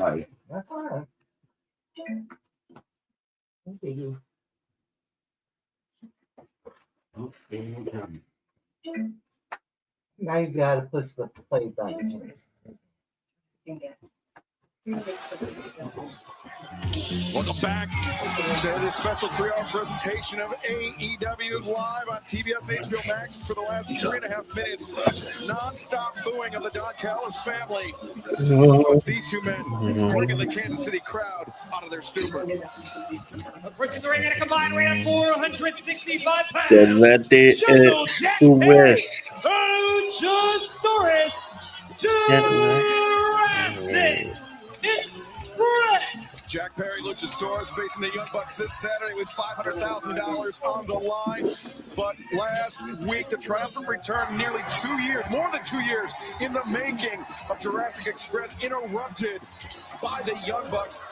Sorry. That's all right. Okay, you. Now you gotta push the play button. Welcome back to this special 3-hour presentation of AEW live on TBS and HBO Max for the last 3.5 minutes. Non-stop booing of the Don Callis family. These two men bringing the Kansas City crowd out of their stupor. Approaching the ring at a combined weight of 465 pounds. Luchasaurus Jurassic Express. Jack Perry, Luchasaurus facing the Young Bucks this Saturday with $500,000 on the line. But last week, the triumphant return, nearly 2 years, more than 2 years in the making of Jurassic Express, interrupted by the Young Bucks.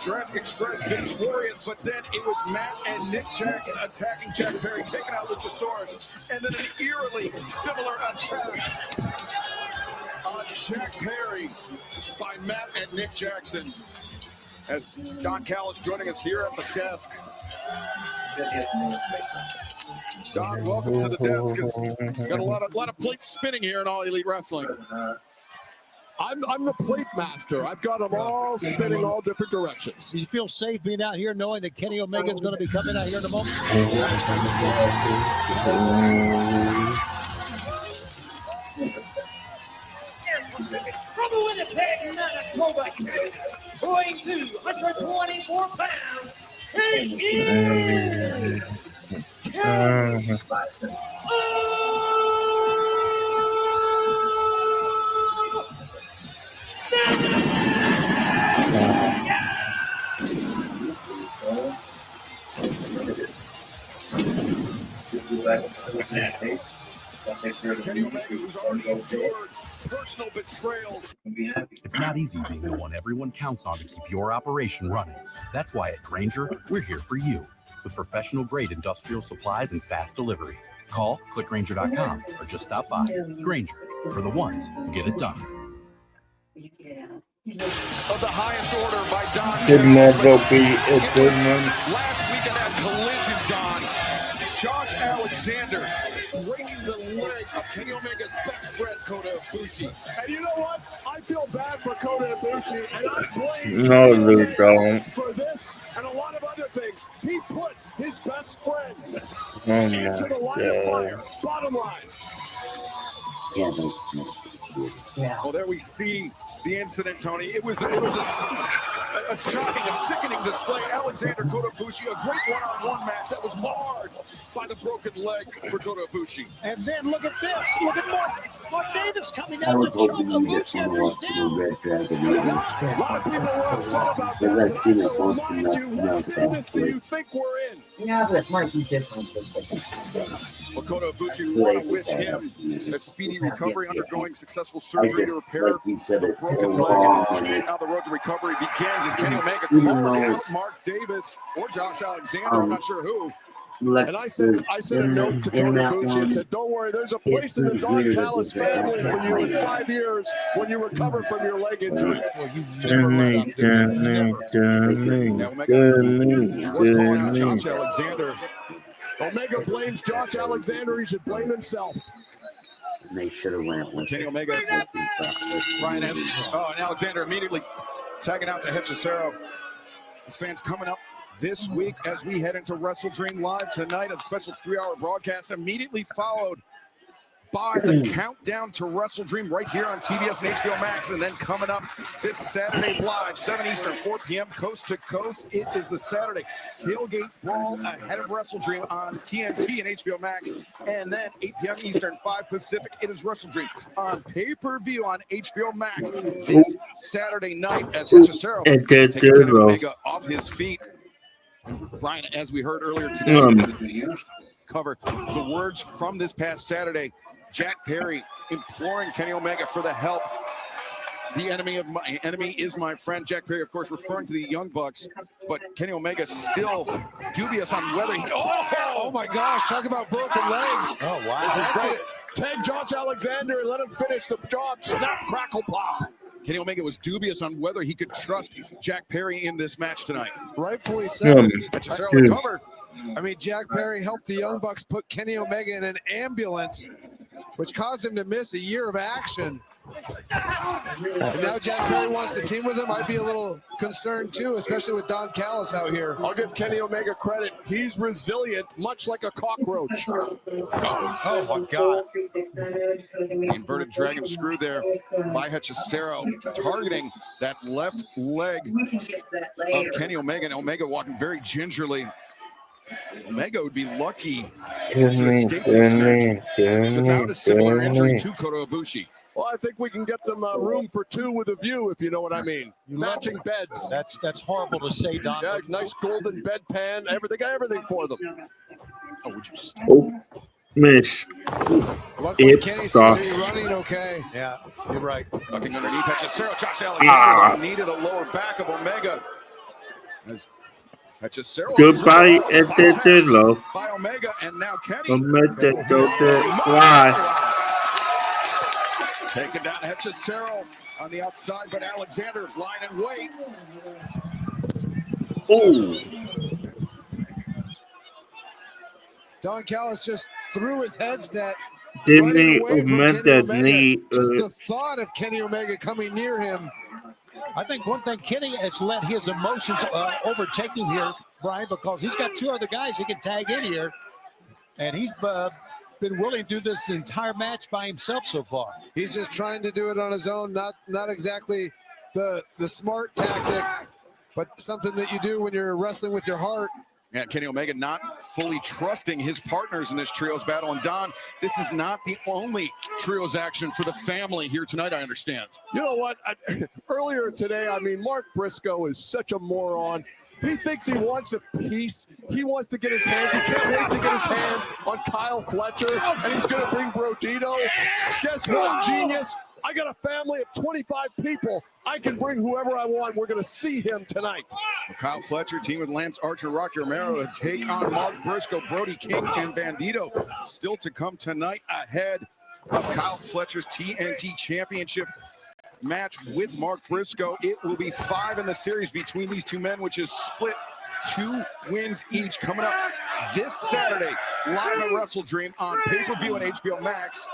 Jurassic Express victorious, but then it was Matt and Nick Jackson attacking Jack Perry, taking out Luchasaurus, and then an eerily similar attack on Jack Perry by Matt and Nick Jackson. As Don Callis joining us here at the desk. Don, welcome to the desk. Got a lot of plates spinning here in All Elite Wrestling. I'm the plate master. I've got them all spinning all different directions. Do you feel safe being out here knowing that Kenny Omega is going to be coming out here in a moment? From Winnipeg, Manitoba, Canada, weighing 224 pounds, it is Kenny Kenny Omega, who's already endured personal betrayals. It's not easy being the one everyone counts on to keep your operation running. That's why at Grainger, we're here for you with professional-grade industrial supplies and fast delivery. Call, clickgrainger.com, or just stop by. Grainger, for the ones who get it done. Of the highest order by Don. Could never be a good one. Last week at that collision, Don, Josh Alexander breaking the leg of Kenny Omega's best friend, Kota Ibushi. And you know what? I feel bad for Kota Ibushi, and I blame No, you don't. for this and a lot of other things. He put his best friend Oh into the my line of fire. God. Bottom line. Yeah. Well, there we see the incident, Tony. It was a shocking, a sickening display. Alexander Kota Ibushi, a great one-on-one match that was marred by the broken leg for Kota Ibushi. And then look at this. Look at Mark Davis coming I down was to choke hoping to get Ibushi someone and else he's to down. do Red Dragon. A lot of people were upset about that. But I've But seen I it just once remind enough you, to what know business do you think we're in? Yeah, but it might be different. Well, Kota Ibushi, we want to wish him a speedy recovery, undergoing successful surgery to repair Like you said, the it's broken so leg. long. And now the road to recovery begins as Kenny Omega Even called though out it's- Mark Davis or Josh Alexander. I'm not sure who. Like And I sent a note to Kota Ibushi and said, don't worry, there's a place in the Don Callis family for you in 5 years when you recover from your leg injury. Well, you never run out of dividends. Now, Omega was calling out Josh Alexander. Omega blames Josh Alexander. He should blame himself. they should have went with Kenny Omega, Brian and Alexander immediately tagging out to Hechicero. His fans coming up this week as we head into Wrestle Dream Live tonight, a special 3-hour broadcast immediately followed by the countdown to Wrestle Dream right here on TBS and HBO Max, and then coming up this Saturday live, 7 Eastern, 4 p.m. coast to coast. It is the Saturday tailgate brawl ahead of Wrestle Dream on TNT and HBO Max, and then 8 p.m. Eastern, 5 Pacific. It is Wrestle Dream on pay-per-view on HBO Max this Saturday night as Hechicero taking Kenny Omega off his feet. Brian, as we heard earlier today, covered the words from this past Saturday. Jack Perry imploring Kenny Omega for the help. The enemy is my friend. Jack Perry, of course, referring to the Young Bucks, but Kenny Omega still dubious on whether he. Oh my gosh! Talk about broken legs. Oh, wow. This is great. Tag Josh Alexander and let him finish the job. Snap, crackle, pop. Kenny Omega was dubious on whether he could trust Jack Perry in this match tonight. Rightfully so. Hechicero recovered. I mean, Jack Perry helped the Young Bucks put Kenny Omega in an ambulance, which caused him to miss a year of action. And now Jack Perry wants to team with him. I'd be a little concerned too, especially with Don Callis out here. I'll give Kenny Omega credit. He's resilient, much like a cockroach. Oh my God. Inverted dragon screw there by Hechicero, targeting that left leg of Kenny Omega. And Omega walking very gingerly. Omega would be lucky to escape this match without a similar injury to Kota Ibushi. Well, I think we can get them room for two with a view, if you know what I mean. Matching beds. That's horrible to say, Don. Yeah, nice golden bedpan. Everything for them. Oh, would you stop? Miss. Luckily, Kenny seems to be running okay. Yeah, you're right. Looking underneath Hechicero. Josh Alexander needed a lower back of Omega. As Hechicero Goodbye, Edelo. by Omega, and now Kenny. Omega, why? Taking down Hechicero on the outside, but Alexander lying in wait. Oh. Don Callis just threw his headset. Jimmy Omega. knee. Just the thought of Kenny Omega coming near him. I think one thing Kenny has let his emotions overtake him here, Brian, because he's got two other guys he can tag in here, and he's been willing to do this the entire match by himself so far. He's just trying to do it on his own, not exactly the smart tactic, but something that you do when you're wrestling with your heart. Yeah, Kenny Omega not fully trusting his partners in this trios battle. And Don, this is not the only trios action for the family here tonight, I understand. You know what? Earlier today, I mean, Mark Briscoe is such a moron. He thinks he wants a piece. He wants to get his hands. He can't wait to get his hands on Kyle Fletcher, and he's going to bring Brodito. Guess what, genius? I got a family of 25 people. I can bring whoever I want. We're going to see him tonight. Kyle Fletcher team with Lance Archer, Rocky Romero to take on Mark Briscoe, Brody King, and Bandito. Still to come tonight ahead of Kyle Fletcher's TNT Championship match with Mark Briscoe. It will be 5 in the series between these two men, which is split 2 wins each. Coming up this Saturday, live at Wrestle Dream on pay-per-view and HBO Max.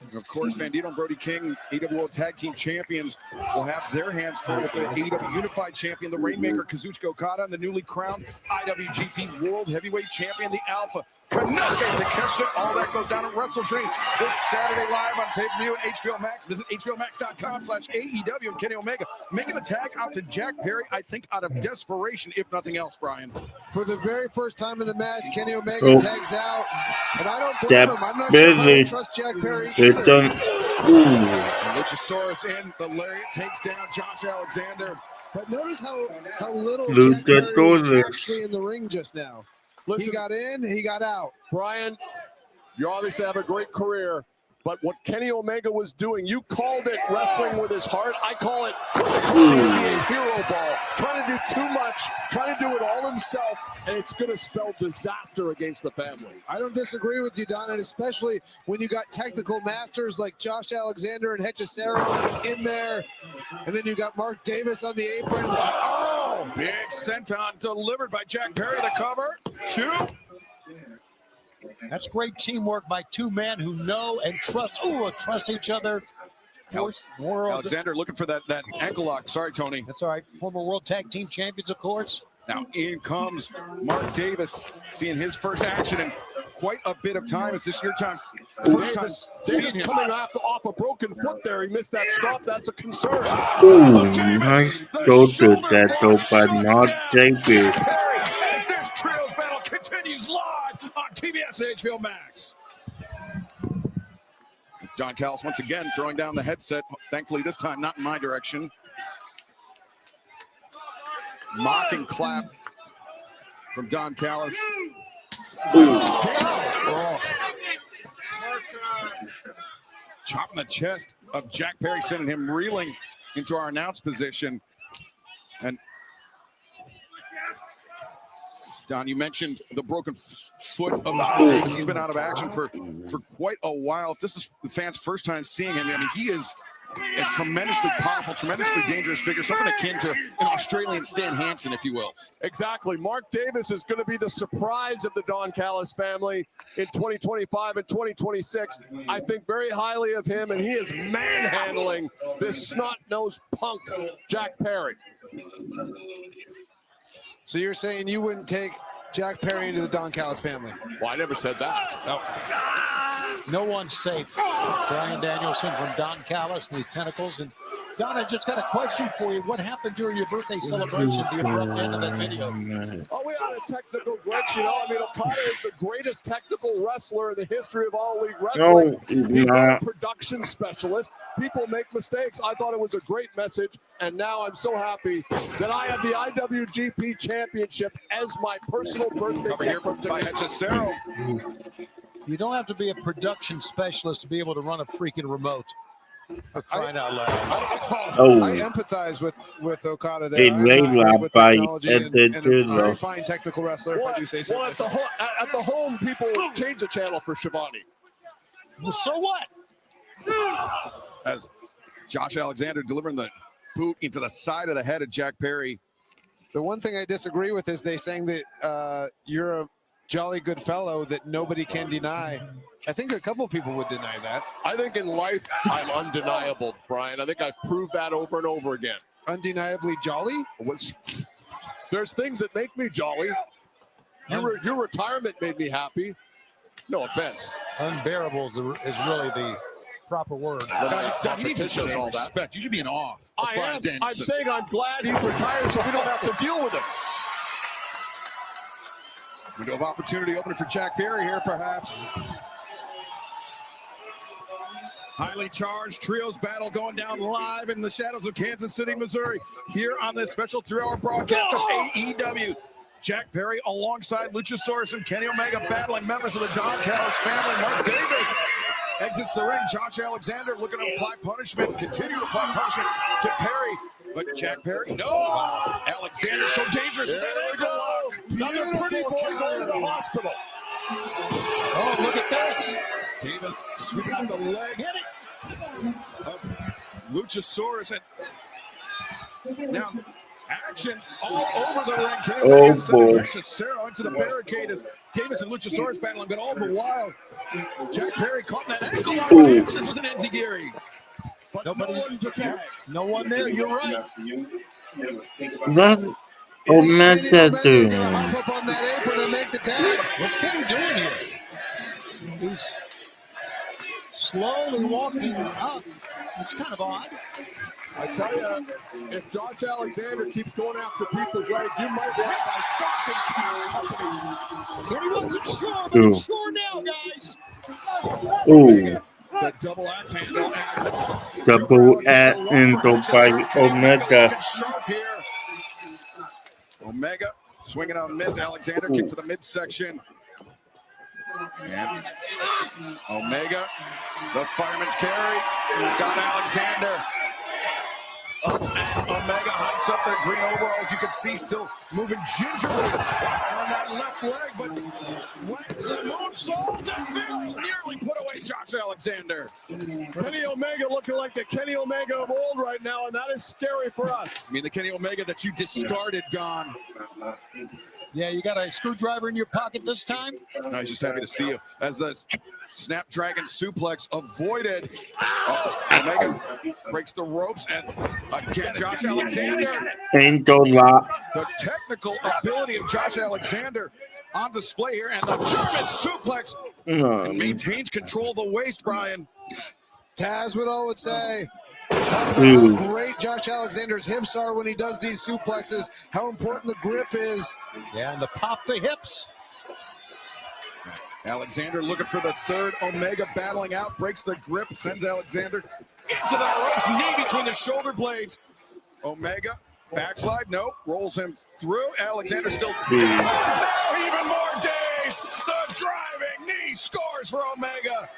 And of course, Bandito and Brody King, AEW World Tag Team Champions, will have their hands full with the AEW Unified Champion, the Rainmaker, Kazuchika Okada, and the newly crowned IWGP World Heavyweight Champion, the Alpha, Konosuke Takeshita. All that goes down at Wrestle Dream this Saturday live on pay-per-view and HBO Max. Visit hbomax.com/AEW. And Kenny Omega making a tag out to Jack Perry, I think out of desperation, if nothing else, Brian. For the very first time in the match, Kenny Omega tags out. And I don't blame him. I'm not sure if I would trust Jack Perry either. Luchasaurus in the lariat takes down Josh Alexander. But notice how little Jack Perry was actually in the ring just now. Listen, he got in, he got out. Brian, you obviously have a great career, but what Kenny Omega was doing, you called it wrestling with his heart. I call it what they call the NBA hero ball. Trying to do too much, trying to do it all himself, and it's going to spell disaster against the family. I don't disagree with you, Don, and especially when you got technical masters like Josh Alexander and Hechicero in there, and then you got Mark Davis on the apron. Oh, big senton delivered by Jack Perry, the cover. 2. That's great teamwork by two men who know and trust each other. Alexander looking for that ankle lock. Sorry, Tony. That's all right. Former World Tag Team Champions, of course. Now in comes Mark Davis, seeing his first action in quite a bit of time. It's this year time. Davis coming off a broken foot there. He missed that stop. That's a concern. Nice go to that though by Mark Davis. This trios battle continues live on TBS and HBO Max. Don Callis once again throwing down the headset. Thankfully this time not in my direction. Mocking clap from Don Callis. Chopping the chest of Jack Perry, sending him reeling into our announce position. And Don, you mentioned the broken foot of Davis. He's been out of action for quite a while. If this is the fans' first time seeing him, I mean, he is a tremendously powerful, tremendously dangerous figure, something akin to an Australian Stan Hansen, if you will. Exactly. Mark Davis is going to be the surprise of the Don Callis family in 2025 and 2026. I think very highly of him, and he is manhandling this snot-nosed punk, Jack Perry. So you're saying you wouldn't take Jack Perry into the Don Callis family? Well, I never said that. No one's safe. Brian Danielson from Don Callis, the Tentacles. And Don, I just got a question for you. What happened during your birthday celebration, the abrupt end of that video? Oh, we had a technical glitch, you know. I mean, Okada is the greatest technical wrestler in the history of All Elite Wrestling. He's not a production specialist. People make mistakes. I thought it was a great message, and now I'm so happy that I have the IWGP Championship as my personal birthday Over here gift by Hechicero. You don't have to be a production specialist to be able to run a freaking remote. For crying out loud. I empathize with Okada there. I'm not great with technology and a very fine technical wrestler, if I do say so. Well, at the home, people change the channel for Shivani. Well, so what? As Josh Alexander delivering the boot into the side of the head of Jack Perry. The one thing I disagree with is they saying that you're a jolly good fellow that nobody can deny. I think a couple people would deny that. I think in life, I'm undeniable, Brian. I think I've proved that over and over again. Undeniably jolly? There's things that make me jolly. Your retirement made me happy. No offense. Unbearable is really the proper word. Don, you need to show some respect. You should be in awe. I am. I'm saying I'm glad he's retired so we don't have to deal with him. Window of opportunity opening for Jack Perry here, perhaps. Highly charged trios battle going down live in the shadows of Kansas City, Missouri, here on this special 3-hour broadcast of AEW. Jack Perry alongside Luchasaurus and Kenny Omega battling members of the Don Callis family. Mark Davis exits the ring. Josh Alexander looking to apply punishment, continue to apply punishment to Perry. But Jack Perry, no. Wow. Alexander so dangerous with that ankle lock. Another pretty boy going to the hospital. Oh, look at this. Davis sweeping out the leg of Luchasaurus. And now action all over the ring. Oh, boy. Hechicero into the barricade as Davis and Luchasaurus battling, but all the while, Jack Perry caught in that ankle lock and answers with an enziguri. But nobody wanted to tag. No one there. You're right. What Omega doing? Hop up on that apron and make the tag. What's Kenny doing here? He's slowly walking up. It's kind of odd. I tell you, if Josh Alexander keeps going after people's legs, you might want to buy stock in companies. Kenny wasn't sure, but he's sure now, guys. Ooh. The double axe handle. Double at into by Omega. Sharp here. Omega swinging on Miz. Alexander kick to the midsection. And Omega, the fireman's carry. He's got Alexander. Up and Omega hikes up their green overalls. You can see still moving gingerly on that left leg, but lands a moonsault and very nearly put away Josh Alexander. Kenny Omega looking like the Kenny Omega of old right now, and that is scary for us. I mean, the Kenny Omega that you discarded, Don. Yeah, you got a screwdriver in your pocket this time? No, he's just happy to see you. As the Snapdragon suplex avoided. Omega breaks the ropes, and again, Josh Alexander. Ankle lock. The technical ability of Josh Alexander on display here, and the German suplex and maintains control of the waist, Brian. Taz Woodall would say, talk about how great Josh Alexander's hips are when he does these suplexes, how important the grip is. Yeah, and the pop the hips. Alexander looking for the third. Omega battling out, breaks the grip, sends Alexander into the ropes, knee between the shoulder blades. Omega, backslide, nope, rolls him through. Alexander still now even more dazed. The driving knee scores for Omega.